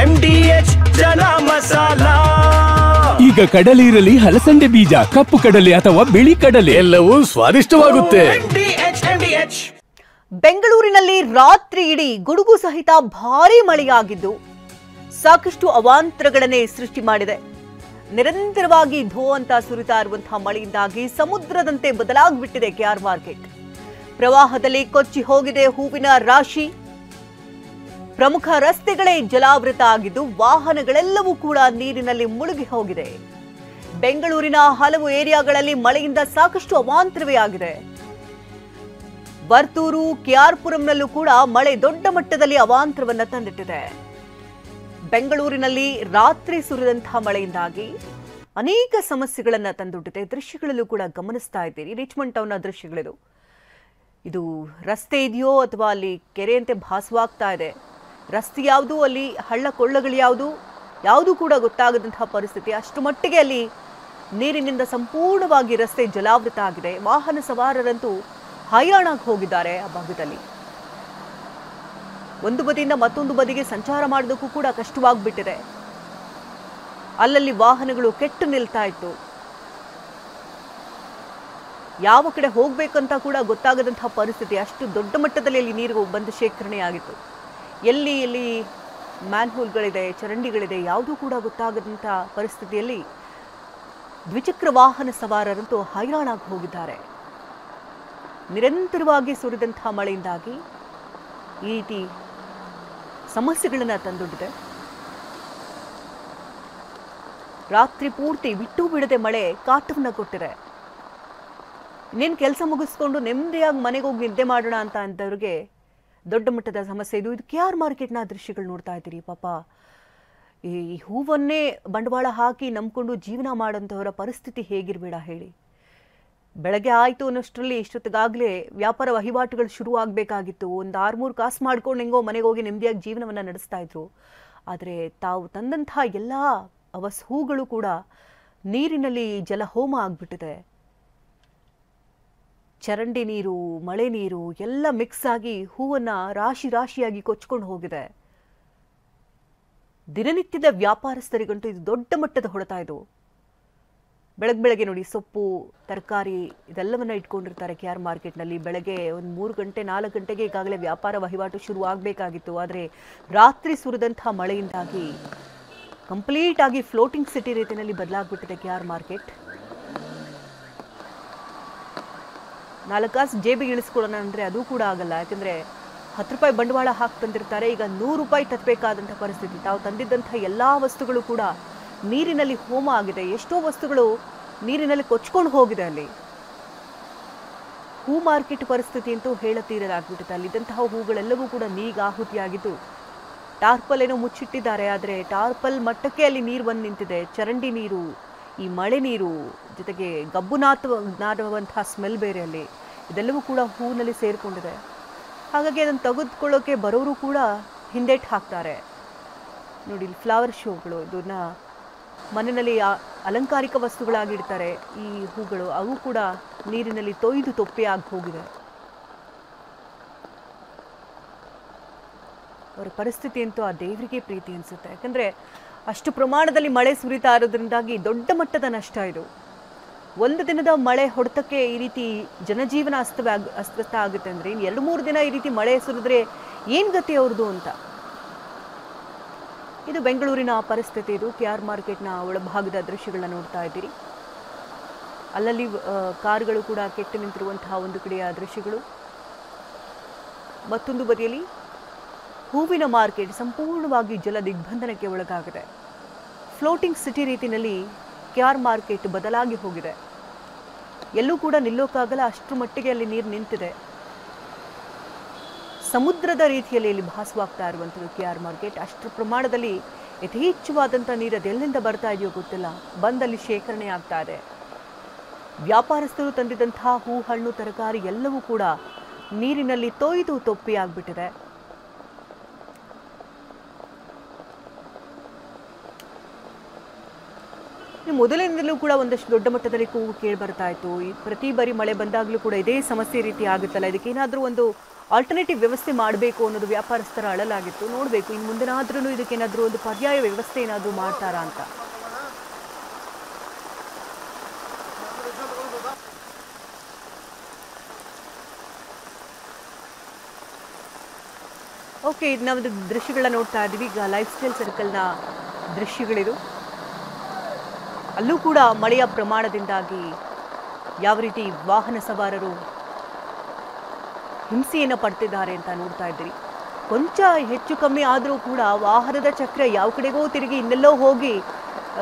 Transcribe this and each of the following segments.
MDH ಜನ ಮಸಾಲಾ. ಈಗ ಕಡಲೆ ಇರಲಿ, ಹಲಸಂಡೆ ಬೀಜ, ಕಪ್ಪು ಕಡಲೆ ಅಥವಾ ಬಿಳಿ ಕಡಲೆ, ಎಲ್ಲವೂ ಸ್ವಾದಿಷ್ಟವಾಗುತ್ತೆ. ಬೆಂಗಳೂರಿನಲ್ಲಿ ರಾತ್ರಿ ಇಡೀ ಗುಡುಗು ಸಹಿತ ಭಾರೀ ಮಳೆಯಾಗಿದ್ದು ಸಾಕಷ್ಟು ಅವಾಂತರಗಳನ್ನೇ ಸೃಷ್ಟಿ ಮಾಡಿದೆ. ನಿರಂತರವಾಗಿ ಧೋ ಅಂತ ಸುರಿತಾ ಇರುವಂತಹ ಮಳೆಯಿಂದಾಗಿ ಸಮುದ್ರದಂತೆ ಬದಲಾಗಿಬಿಟ್ಟಿದೆ ಕೆಆರ್ ಮಾರ್ಕೆಟ್. ಪ್ರವಾಹದಲ್ಲಿ ಕೊಚ್ಚಿ ಹೋಗಿದೆ ಹೂವಿನ ರಾಶಿ. ಪ್ರಮುಖ ರಸ್ತೆಗಳೇ ಜಲಾವೃತ ಆಗಿದ್ದು ವಾಹನಗಳೆಲ್ಲವೂ ಕೂಡ ನೀರಿನಲ್ಲಿ ಮುಳುಗಿ ಹೋಗಿದೆ. ಬೆಂಗಳೂರಿನ ಹಲವು ಏರಿಯಾಗಳಲ್ಲಿ ಮಳೆಯಿಂದ ಸಾಕಷ್ಟು ಅವಾಂತರವೇ ಆಗಿದೆ. ವರ್ತೂರು, ಕೆಆರ್ಪುರಂನಲ್ಲೂ ಕೂಡ ಮಳೆ ದೊಡ್ಡ ಮಟ್ಟದಲ್ಲಿ ಅವಾಂತರವನ್ನ ತಂದಿಟ್ಟಿದೆ. ಬೆಂಗಳೂರಿನಲ್ಲಿ ರಾತ್ರಿ ಸುರಿದಂತಹ ಮಳೆಯಿಂದಾಗಿ ಅನೇಕ ಸಮಸ್ಯೆಗಳನ್ನ ತಂದೊಡ್ಡಿದೆ. ದೃಶ್ಯಗಳಲ್ಲೂ ಕೂಡ ಗಮನಿಸ್ತಾ ಇದ್ದೀರಿ. ರಿಚ್ಮಂಡ್ ಟೌನ್ನ ದೃಶ್ಯಗಳಿದು. ಇದು ರಸ್ತೆ ಇದೆಯೋ ಅಥವಾ ಅಲ್ಲಿ ಕೆರೆಯಂತೆ ಭಾಸವಾಗ್ತಾ ಇದೆ. ರಸ್ತೆ ಯಾವುದು, ಅಲ್ಲಿ ಹಳ್ಳ ಕೊಳ್ಳಗಳು ಯಾವುದು ಕೂಡ ಗೊತ್ತಾಗದಂತಹ ಪರಿಸ್ಥಿತಿ. ಅಷ್ಟು ಮಟ್ಟಿಗೆ ಅಲ್ಲಿ ನೀರಿನಿಂದ ಸಂಪೂರ್ಣವಾಗಿ ರಸ್ತೆ ಜಲಾವೃತ ಆಗಿದೆ. ವಾಹನ ಸವಾರರಂತೂ ಹೈರಾಣಾಗಿ ಹೋಗಿದ್ದಾರೆ. ಆ ಭಾಗದಲ್ಲಿ ಒಂದು ಬದಿಯಿಂದ ಮತ್ತೊಂದು ಬದಿಗೆ ಸಂಚಾರ ಮಾಡೋದಕ್ಕೂ ಕೂಡ ಕಷ್ಟವಾಗ್ಬಿಟ್ಟಿದೆ. ಅಲ್ಲಲ್ಲಿ ವಾಹನಗಳು ಕೆಟ್ಟು ನಿಲ್ತಾ ಇತ್ತು. ಯಾವ ಕಡೆ ಹೋಗ್ಬೇಕಂತ ಕೂಡ ಗೊತ್ತಾಗದಂತಹ ಪರಿಸ್ಥಿತಿ. ಅಷ್ಟು ದೊಡ್ಡ ಮಟ್ಟದಲ್ಲಿ ಅಲ್ಲಿ ನೀರು ಬಂದು ಶೇಖರಣೆ ಆಗಿತ್ತು. ಎಲ್ಲಿ ಮ್ಯಾನ್ಹೋಲ್ಗಳಿದೆ, ಚರಂಡಿಗಳಿದೆ, ಯಾವುದೂ ಕೂಡ ಗೊತ್ತಾಗದಂಥ ಪರಿಸ್ಥಿತಿಯಲ್ಲಿ ದ್ವಿಚಕ್ರ ವಾಹನ ಸವಾರರಂತೂ ಹೈರಾಣಾಗಿ ಹೋಗಿದ್ದಾರೆ. ನಿರಂತರವಾಗಿ ಸುರಿದಂತಹ ಮಳೆಯಿಂದಾಗಿ ಈ ರೀತಿ ಸಮಸ್ಯೆಗಳನ್ನು ತಂದೊಡ್ಡಿದೆ. ರಾತ್ರಿ ಪೂರ್ತಿ ಬಿಟ್ಟು ಬಿಡದೆ ಮಳೆ ಕಾಟವನ್ನು ಕೊಟ್ಟಿದೆ. ಇನ್ನೇನು ಕೆಲಸ ಮುಗಿಸ್ಕೊಂಡು ನೆಮ್ಮದಿಯಾಗಿ ಮನೆಗೆ ಹೋಗಿ ನಿದ್ದೆ ಮಾಡೋಣ ಅಂತ ಅಂದವ್ರಿಗೆ ದೊಡ್ಡ ಮಟ್ಟದ ಸಮಸ್ಯೆ ಇದು. ಕೆಆರ್ ಮಾರ್ಕೆಟ್ನ ದೃಶ್ಯಗಳು ನೋಡ್ತಾ ಇದ್ದೀರಿ. ಪಾಪ ಈ ಹೂವನ್ನೇ ಬಂಡವಾಳ ಹಾಕಿ ನಂಬ್ಕೊಂಡು ಜೀವನ ಮಾಡೋಂಥವರ ಪರಿಸ್ಥಿತಿ ಹೇಗಿರಬೇಡ ಹೇಳಿ. ಬೆಳಗ್ಗೆ ಆಯಿತು ಅನ್ನೋಷ್ಟರಲ್ಲಿ ಇಷ್ಟೊತ್ತಿಗಾಗಲೇ ವ್ಯಾಪಾರ ವಹಿವಾಟುಗಳು ಶುರು ಆಗಬೇಕಾಗಿತ್ತು. ಒಂದು 6-3 ಕಾಸು ಮಾಡ್ಕೊಂಡು ಹೆಂಗೋ ಮನೆಗೆ ಹೋಗಿ ನೆಮ್ಮದಿಯಾಗಿ ಜೀವನವನ್ನು ನಡೆಸ್ತಾ ಇದ್ರು. ಆದರೆ ತಾವು ತಂದಂತಹ ಎಲ್ಲ ಹೂಗಳು ಕೂಡ ನೀರಿನಲ್ಲಿ ಜಲಹೋಮ ಆಗಿಬಿಟ್ಟಿದೆ. ಚರಂಡಿ ನೀರು, ಮಳೆ ನೀರು ಎಲ್ಲ ಮಿಕ್ಸ್ ಆಗಿ ಹೂವನ್ನು ರಾಶಿ ರಾಶಿಯಾಗಿ ಕೊಚ್ಕೊಂಡು ಹೋಗಿದೆ. ದಿನನಿತ್ಯದ ವ್ಯಾಪಾರಸ್ಥರಿಗಂತೂ ಇದು ದೊಡ್ಡ ಮಟ್ಟದ ಹೊಡೆತ. ಇದು ಬೆಳಗ್ಗೆ ನೋಡಿ ಸೊಪ್ಪು, ತರಕಾರಿ ಇದೆಲ್ಲವನ್ನ ಇಟ್ಕೊಂಡಿರ್ತಾರೆ ಕೆಆರ್ ಮಾರ್ಕೆಟ್ನಲ್ಲಿ. ಬೆಳಗ್ಗೆ ಒಂದು 3 ಗಂಟೆ 4 ಗಂಟೆಗೆ ಈಗಾಗಲೇ ವ್ಯಾಪಾರ ವಹಿವಾಟು ಶುರು ಆಗಬೇಕಾಗಿತ್ತು. ಆದರೆ ರಾತ್ರಿ ಸುರಿದಂತಹ ಮಳೆಯಿಂದಾಗಿ ಕಂಪ್ಲೀಟ್ ಆಗಿ ಫ್ಲೋಟಿಂಗ್ ಸಿಟಿ ರೀತಿಯಲ್ಲಿ ಬದಲಾಗ್ಬಿಟ್ಟಿದೆ ಕೆಆರ್ ಮಾರ್ಕೆಟ್. 4 ಕಾಸು ಜೇಬಿಗೆ ಇಳಿಸ್ಕೊಳ್ಳೋಣ ಅಂದರೆ ಅದು ಕೂಡ ಆಗಲ್ಲ. ಯಾಕಂದರೆ 10 ರೂಪಾಯಿ ಬಂಡವಾಳ ಹಾಕಿ ತಂದಿರ್ತಾರೆ. ಈಗ 100 ರೂಪಾಯಿ ತತ್ತಬೇಕಾದಂಥ ಪರಿಸ್ಥಿತಿ. ತಾವು ತಂದಿದ್ದಂಥ ಎಲ್ಲ ವಸ್ತುಗಳು ಕೂಡ ನೀರಿನಲ್ಲಿ ಹೋಮ ಆಗಿದೆ. ಎಷ್ಟೋ ವಸ್ತುಗಳು ನೀರಿನಲ್ಲಿ ಕೊಚ್ಕೊಂಡು ಹೋಗಿದೆ. ಅಲ್ಲಿ ಹೂ ಮಾರ್ಕೆಟ್ ಪರಿಸ್ಥಿತಿ ಅಂತೂ ಹೇಳತೀರಲಾಗ್ಬಿಟ್ಟಿದೆ. ಅಲ್ಲಿದ್ದಂತಹ ಹೂಗಳೆಲ್ಲವೂ ಕೂಡ ನೀರಿಗೆ ಆಹುತಿಯಾಗಿದ್ದು ಟಾರ್ಪಲ್ ಏನೋ ಮುಚ್ಚಿಟ್ಟಿದ್ದಾರೆ. ಆದರೆ ಟಾರ್ಪಲ್ ಮಟ್ಟಕ್ಕೆ ಅಲ್ಲಿ ನೀರು ಬಂದು ನಿಂತಿದೆ. ಚರಂಡಿ ನೀರು, ಈ ಮಳೆ ನೀರು, ಜೊತೆಗೆ ಗಬ್ಬು ನಾಡುವಂತಹ ಸ್ಮೆಲ್ ಬೇರೆ ಅಲ್ಲಿ. ಇದೆಲ್ಲವೂ ಕೂಡ ಹೂವಿನಲ್ಲಿ ಸೇರಿಕೊಂಡಿದೆ. ಹಾಗಾಗಿ ಅದನ್ನು ತೆಗೆದುಕೊಳ್ಳೋಕೆ ಬರೋರು ಕೂಡ ಹಿಂದೇಟು ಹಾಕ್ತಾರೆ. ನೋಡಿ ಇಲ್ಲಿ ಫ್ಲವರ್ ಶೋಗಳು, ಇದನ್ನ ಮನೆಯಲ್ಲಿ ಅಲಂಕಾರಿಕ ವಸ್ತುಗಳಾಗಿಡ್ತಾರೆ. ಈ ಹೂಗಳು ಅವು ಕೂಡ ನೀರಿನಲ್ಲಿ ತೊಯ್ದು ತೊಪ್ಪೆಯಾಗಿ ಹೋಗಿದೆ. ಅವರ ಪರಿಸ್ಥಿತಿ ಅಂತೂ ಆ ದೇವರಿಗೆ ಪ್ರೀತಿ ಅನಿಸುತ್ತೆ. ಯಾಕಂದರೆ ಅಷ್ಟು ಪ್ರಮಾಣದಲ್ಲಿ ಮಳೆ ಸುರಿತಾ ಇರೋದ್ರಿಂದಾಗಿ ದೊಡ್ಡ ಮಟ್ಟದ ನಷ್ಟ ಇದು. ಒಂದು ದಿನದ ಮಳೆ ಹೊಡೆತಕ್ಕೆ ಈ ರೀತಿ ಜನಜೀವನ ಅಸ್ತವ್ಯಸ್ತ ಆಗುತ್ತೆ ಅಂದರೆ 2-3 ದಿನ ಈ ರೀತಿ ಮಳೆ ಸುರಿದ್ರೆ ಏನು ಗತಿ ಅವ್ರದ್ದು ಅಂತ. ಇದು ಬೆಂಗಳೂರಿನ ಪರಿಸ್ಥಿತಿ. ಇದು ಕೆಆರ್ ಮಾರ್ಕೆಟ್ನ ಒಳಭಾಗದ ದೃಶ್ಯಗಳನ್ನ ನೋಡ್ತಾ ಇದ್ದೀರಿ. ಅಲ್ಲಲ್ಲಿ ಕಾರುಗಳು ಕೂಡ ಕೆಟ್ಟು ನಿಂತಿರುವಂತಹ ಒಂದು ಕಡೆಯ ದೃಶ್ಯಗಳು. ಮತ್ತೊಂದು ಬದಿಯಲ್ಲಿ ಹೂವಿನ ಮಾರ್ಕೆಟ್ ಸಂಪೂರ್ಣವಾಗಿ ಜಲ ದಿಗ್ಬಂಧನಕ್ಕೆ ಒಳಗಾಗಿದೆ. ಫ್ಲೋಟಿಂಗ್ ಸಿಟಿ ರೀತಿಯಲ್ಲಿ ಕೆಆರ್ ಮಾರ್ಕೆಟ್ ಬದಲಾಗಿ ಹೋಗಿದೆ. ಎಲ್ಲೂ ಕೂಡ ನಿಲ್ಲೋಕ್ಕಾಗಲ್ಲ, ಅಷ್ಟರ ಮಟ್ಟಿಗೆ ಅಲ್ಲಿ ನೀರು ನಿಂತಿದೆ. ಸಮುದ್ರದ ರೀತಿಯಲ್ಲಿ ಇಲ್ಲಿ ಭಾಸವಾಗ್ತಾ ಇರುವಂಥದ್ದು ಕೆಆರ್ ಮಾರ್ಕೆಟ್. ಅಷ್ಟರ ಪ್ರಮಾಣದಲ್ಲಿ ಯಥೇಚ್ಛವಾದಂಥ ನೀರು ಅದೆಲ್ಲಿಂದ ಬರ್ತಾ ಇದೆಯೋ ಗೊತ್ತಿಲ್ಲ, ಬಂದಲ್ಲಿ ಶೇಖರಣೆ ಆಗ್ತಾ ಇದೆ. ವ್ಯಾಪಾರಸ್ಥರು ತಂದಿದ್ದಂತಹ ಹೂ, ಹಣ್ಣು, ತರಕಾರಿ ಎಲ್ಲವೂ ಕೂಡ ನೀರಿನಲ್ಲಿ ತೊಯ್ದು ತೊಪ್ಪಿಯಾಗ್ಬಿಟ್ಟಿದೆ. ಮೊದಲಿನಿಂದಲೂ ಕೂಡ ಒಂದಷ್ಟು ದೊಡ್ಡ ಮಟ್ಟದಲ್ಲಿ ಕೂಗು ಕೇಳಿ ಬರ್ತಾ ಇತ್ತು. ಪ್ರತಿ ಬಾರಿ ಮಳೆ ಬಂದಾಗಲೂ ಕೂಡ ಇದೇ ಸಮಸ್ಯೆ ರೀತಿ ಆಗುತ್ತಲ್ಲ, ಇದಕ್ಕೇನಾದರೂ ಒಂದು ಆಲ್ಟರ್ನೇಟಿವ್ ವ್ಯವಸ್ಥೆ ಮಾಡಬೇಕು ಅನ್ನೋದು ವ್ಯಾಪಾರಸ್ಥರ ಅಳಲಾಗಿತ್ತು. ನೋಡಬೇಕು ಇನ್ನು ಮುಂದಿನಾದ್ರೂ ಇದಕ್ಕೇನಾದರೂ ಒಂದು ಪರ್ಯಾಯ ವ್ಯವಸ್ಥೆ ಏನಾದರೂ ಮಾಡ್ತಾರಾ ಅಂತ. ಓಕೆ, ಇದು ನಾವು ದೃಶ್ಯಗಳನ್ನ ನೋಡ್ತಾ ಇದ್ದೀವಿ. ಈಗ ಲೈಫ್ ಸ್ಟೈಲ್ ಸರ್ಕಲ್ನ ದೃಶ್ಯಗಳಿದು. ಅಲ್ಲೂ ಕೂಡ ಮಳೆಯ ಪ್ರಮಾಣದಿಂದಾಗಿ ಯಾವ ರೀತಿ ವಾಹನ ಸವಾರರು ಹಿಂಸೆಯನ್ನು ಪಡ್ತಿದ್ದಾರೆ ಅಂತ ನೋಡ್ತಾ ಇದ್ದೀರಿ. ಕೊಂಚ ಹೆಚ್ಚು ಕಮ್ಮಿ ಆದರೂ ಕೂಡ ವಾಹನದ ಚಕ್ರ ಯಾವ ಕಡೆಗೋ ತಿರುಗಿ ಇನ್ನೆಲ್ಲೋ ಹೋಗಿ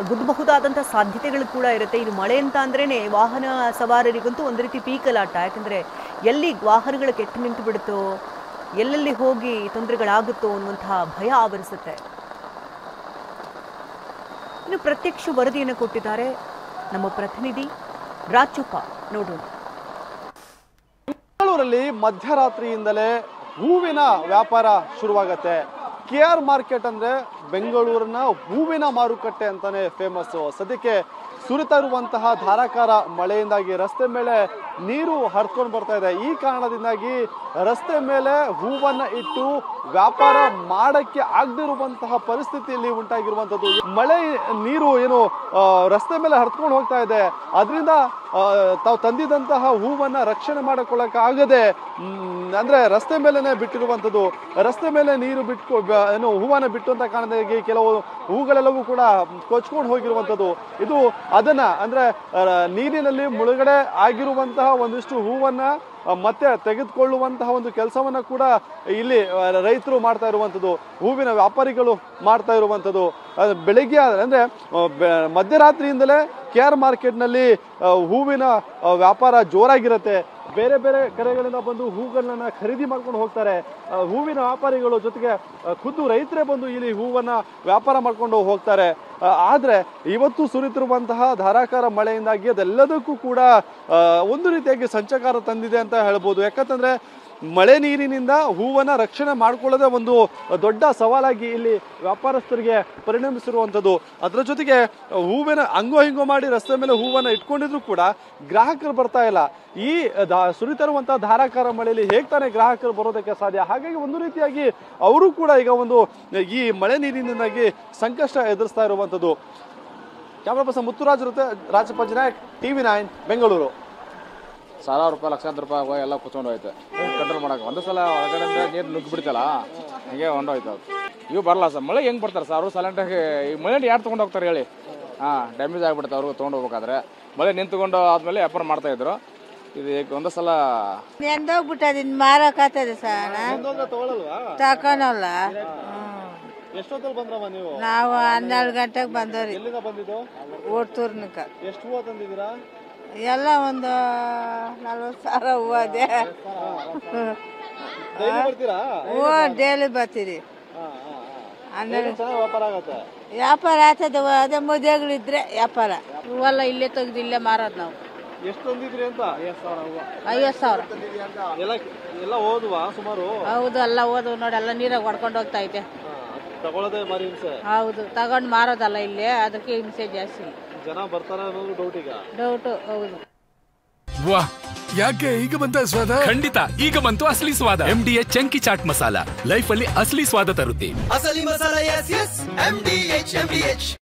ಗುದ್ದಬಹುದಾದಂಥ ಸಾಧ್ಯತೆಗಳು ಕೂಡ ಇರುತ್ತೆ. ಇದು ಮಳೆ ಅಂತ ಅಂದ್ರೇ ವಾಹನ ಸವಾರರಿಗಂತೂ ಒಂದು ರೀತಿ ಪೀಕಲಾಟ. ಯಾಕಂದರೆ ಎಲ್ಲಿ ವಾಹನಗಳು ಕೆಟ್ಟು ನಿಂತು ಬಿಡುತ್ತೋ, ಎಲ್ಲೆಲ್ಲಿ ಹೋಗಿ ತೊಂದರೆಗಳಾಗುತ್ತೋ ಅನ್ನುವಂತಹ ಭಯ ಆವರಿಸುತ್ತೆ. ಇನ್ನು ಪ್ರತ್ಯಕ್ಷ ವರದಿಯನ್ನು ಕೊಟ್ಟಿದ್ದಾರೆ ನಮ್ಮ ಪ್ರತಿನಿಧಿ ರಾಚುಪ್ಪ, ನೋಡೋಣ. ಬೆಂಗಳೂರಲ್ಲಿ ಮಧ್ಯರಾತ್ರಿಯಿಂದಲೇ ಹೂವಿನ ವ್ಯಾಪಾರ ಶುರುವಾಗತ್ತೆ. KR ಮಾರ್ಕೆಟ್ ಅಂದ್ರೆ ಬೆಂಗಳೂರಿನ ಹೂವಿನ ಮಾರುಕಟ್ಟೆ ಅಂತಾನೆ ಫೇಮಸ್. ಸದ್ಯಕ್ಕೆ ಸುರಿತಾ ಇರುವಂತಹ ಧಾರಾಕಾರ ಮಳೆಯಿಂದಾಗಿ ರಸ್ತೆ ಮೇಲೆ ನೀರು ಹರಿದುಕೊಂಡು ಬರ್ತಾ ಇದೆ. ಈ ಕಾರಣದಿಂದಾಗಿ ರಸ್ತೆ ಮೇಲೆ ಹೂವನ್ನ ಇಟ್ಟು ವ್ಯಾಪಾರ ಮಾಡಕ್ಕೆ ಆಗದಿರುವಂತಹ ಪರಿಸ್ಥಿತಿಯಲ್ಲಿ ಉಂಟಾಗಿರುವಂಥದ್ದು. ಮಳೆ ನೀರು ಏನು ರಸ್ತೆ ಮೇಲೆ ಹರಿದುಕೊಂಡು ಹೋಗ್ತಾ ಇದೆ, ಅದರಿಂದ ತಾವು ತಂದಿದಂತಹ ಹೂವನ್ನ ರಕ್ಷಣೆ ಮಾಡಿಕೊಳ್ಳಕ್ಕೆ ಆಗದೆ ಅಂದ್ರೆ ರಸ್ತೆ ಮೇಲೆನೆ ಬಿಟ್ಟಿರುವಂಥದ್ದು. ರಸ್ತೆ ಮೇಲೆ ನೀರು ಬಿಟ್ಟು ಏನು ಹೂವನ್ನ ಬಿಟ್ಟು ಅಂತ ಕಾರಣದಾಗಿ ಕೆಲವು ಹೂಗಳೆಲ್ಲವೂ ಕೂಡ ಕೊಚ್ಕೊಂಡು ಹೋಗಿರುವಂಥದ್ದು. ಇದು ಅದನ್ನ ಅಂದ್ರೆ ನೀರಿನಲ್ಲಿ ಮುಳುಗಡೆ ಆಗಿರುವಂತಹ ಒಂದಿಷ್ಟು ಹೂವನ್ನ ಮತ್ತೆ ತೆಗೆದುಕೊಳ್ಳುವಂತಹ ಒಂದು ಕೆಲಸವನ್ನ ಕೂಡ ಇಲ್ಲಿ ರೈತರು ಮಾಡ್ತಾ ಇರುವಂಥದ್ದು, ಹೂವಿನ ವ್ಯಾಪಾರಿಗಳು ಮಾಡ್ತಾ ಇರುವಂಥದ್ದು. ಬೆಳಿಗ್ಗೆ ಅಂದ್ರೆ ಮಧ್ಯರಾತ್ರಿಯಿಂದಲೇ KR ಮಾರ್ಕೆಟ್ನಲ್ಲಿ ಹೂವಿನ ವ್ಯಾಪಾರ ಜೋರಾಗಿರುತ್ತೆ. ಬೇರೆ ಬೇರೆ ಕಡೆಗಳಿಂದ ಬಂದು ಹೂಗಳನ್ನ ಖರೀದಿ ಮಾಡ್ಕೊಂಡು ಹೋಗ್ತಾರೆ ಹೂವಿನ ವ್ಯಾಪಾರಿಗಳು. ಜೊತೆಗೆ ಖುದ್ದು ರೈತರೇ ಬಂದು ಇಲ್ಲಿ ಹೂವನ್ನ ವ್ಯಾಪಾರ ಮಾಡ್ಕೊಂಡು ಹೋಗ್ತಾರೆ. ಆದ್ರೆ ಇವತ್ತು ಸುರಿತಿರುವಂತಹ ಧಾರಾಕಾರ ಮಳೆಯಿಂದಾಗಿ ಅದೆಲ್ಲದಕ್ಕೂ ಕೂಡ ಒಂದು ರೀತಿಯಾಗಿ ಸಂಚಕಾರ ತಂದಿದೆ ಅಂತ ಹೇಳ್ಬೋದು. ಯಾಕಂತಂದ್ರೆ ಮಳೆ ನೀರಿನಿಂದ ಹೂವನ್ನ ರಕ್ಷಣೆ ಮಾಡ್ಕೊಳ್ಳೋದೇ ಒಂದು ದೊಡ್ಡ ಸವಾಲಾಗಿ ಇಲ್ಲಿ ವ್ಯಾಪಾರಸ್ಥರಿಗೆ ಪರಿಣಮಿಸಿರುವಂಥದ್ದು. ಅದರ ಜೊತೆಗೆ ಹೂವಿನ ಹಂಗೋ ಹಿಂಗೋ ಮಾಡಿ ರಸ್ತೆ ಮೇಲೆ ಹೂವನ್ನ ಇಟ್ಕೊಂಡಿದ್ರು ಕೂಡ ಗ್ರಾಹಕರು ಬರ್ತಾ ಇಲ್ಲ. ಈ ಸುರಿತಿರುವಂತಹ ಧಾರಾಕಾರ ಮಳೆಯಲ್ಲಿ ಹೇಗೆ ತಾನೇ ಗ್ರಾಹಕರು ಬರೋದಕ್ಕೆ ಸಾಧ್ಯ? ಹಾಗಾಗಿ ಒಂದು ರೀತಿಯಾಗಿ ಅವರು ಕೂಡ ಈಗ ಒಂದು ಈ ಮಳೆ ನೀರಿನಿಂದಾಗಿ ಸಂಕಷ್ಟ ಎದುರಿಸ್ತಾ ಇರುವಂಥದ್ದು. ಕ್ಯಾಮ್ರಾ ಪರ್ಸನ್ ಮುತ್ತುರಾಜ್ ಜೊತೆ ರಾಜಪ್ಪ ನಾಯಕ್, TV9 ಬೆಂಗಳೂರು. ಸಾವಿರಾರು ರೂಪಾಯಿ ಲಕ್ಷಾಂತರ ರೂಪಾಯಿ ಎಲ್ಲ ಕುತ್ಕೊಂಡು ಹೋಯ್ತು ಕಂಟ್ರೋಲ್ ಮಾಡಕ್ಕೆ. ಒಂದು ಸಲ ಹೊರಗಡೆ ನೀರು ನುಗ್ಗಿ ಬಿಡ್ತಲ್ಲ, ಹಂಗೆ ಹೊಂಡೋಯ್ತು. ಇವು ಬರಲ್ಲ ಸರ್, ಮಳೆ ಹೆಂಗೆ ಬರ್ತಾರೆ ಸರ್? ಅವರು ಸೈಲೆಂಟಾಗಿ ಈ ಮಳೆ ಯಾರು ತೊಗೊಂಡು ಹೋಗ್ತಾರೆ ಹೇಳಿ? ಡ್ಯಾಮೇಜ್ ಆಗಿಬಿಡುತ್ತೆ ಅವ್ರಿಗೆ ತೊಗೊಂಡು ಹೋಗ್ಬೇಕಾದ್ರೆ. ಮಳೆ ನಿಂತ್ಕೊಂಡು ಆದ್ಮೇಲೆ ವ್ಯಾಪಾರ ಮಾಡ್ತಾ ಇದ್ರು. ಇದು ಒಂದು ಸಲ ಎಂದೋಗ್ಬಿಟ್ಟದ ಇನ್ನು ಮಾರಕ್ಕಾಗ್ತದೆ ಸರ್, ತಕೊಳಲ್ಲ. ಎಷ್ಟೊತ್ತಲ್ಲಿ ಬಂದ್ರಮ್ಮ ನೀವು? ನಾವು 12 ಗಂಟೆಗೆ ಬಂದವ್ರಿ. ಎಲ್ಲಿಂದ ಬಂದಿದ್ದು? ಓಡ್ತೂರ್ನಕ. ಎಷ್ಟು ಹೂವು ತಂದಿದ್ದೀರಾ? ಎಲ್ಲ ಒಂದು 40,000 ಹೂವು ಅದೇ. ಹೂವು ಡೈಲಿ ಬರ್ತೀರಿ. 12 ವ್ಯಾಪಾರ ಆಗತ್ತೆ. ವ್ಯಾಪಾರ ಆಗ್ತದೆ. ಅದೇ ಮದುವೆಗಳಿದ್ರೆ ವ್ಯಾಪಾರ. ಹೂವೆಲ್ಲ ಇಲ್ಲೇ ತೆಗ್ದು ಇಲ್ಲೇ ಮಾರೋದು ನಾವು. ಎಷ್ಟು ತಂದಿದ್ರಿ ಅಂತ? 50,000. ಎಲ್ಲ ಓದುವ ಸುಮಾರು? ಹೌದು, ಎಲ್ಲ ಓದು ನೋಡಿ, ಎಲ್ಲ ನೀರಾಗ ಹೊಡ್ಕೊಂಡು ಹೋಗ್ತಾ ಐತೆ. ತಗೊಳ್ಳೋದೇ ಮಾರಿ ಹಿಂಸೆ. ಹೌದು, ತಗೊಂಡು ಮಾರೋದಲ್ಲ ಇಲ್ಲೇ, ಅದಕ್ಕೆ ಹಿಂಸೆ ಜಾಸ್ತಿ. ಜನ ಬರ್ತಾರ ಅನ್ನೋದು ಡೌಟ್. ಈಗ ಡೌಟು. ಹೌದು. ವಾಹ್, ಯಾಕೆ ಈಗ ಬಂತ ಸ್ವಾದ? ಖಂಡಿತ ಈಗ ಬಂತು ಅಸಲಿ ಸ್ವಾದ. MDH chunky chaat masala life ಅಲ್ಲಿ ಅಸಲಿ ಸ್ವಾದ ತರುತ್ತೆ. ಅಸಲಿ ಮಸಾಲ. S MDH.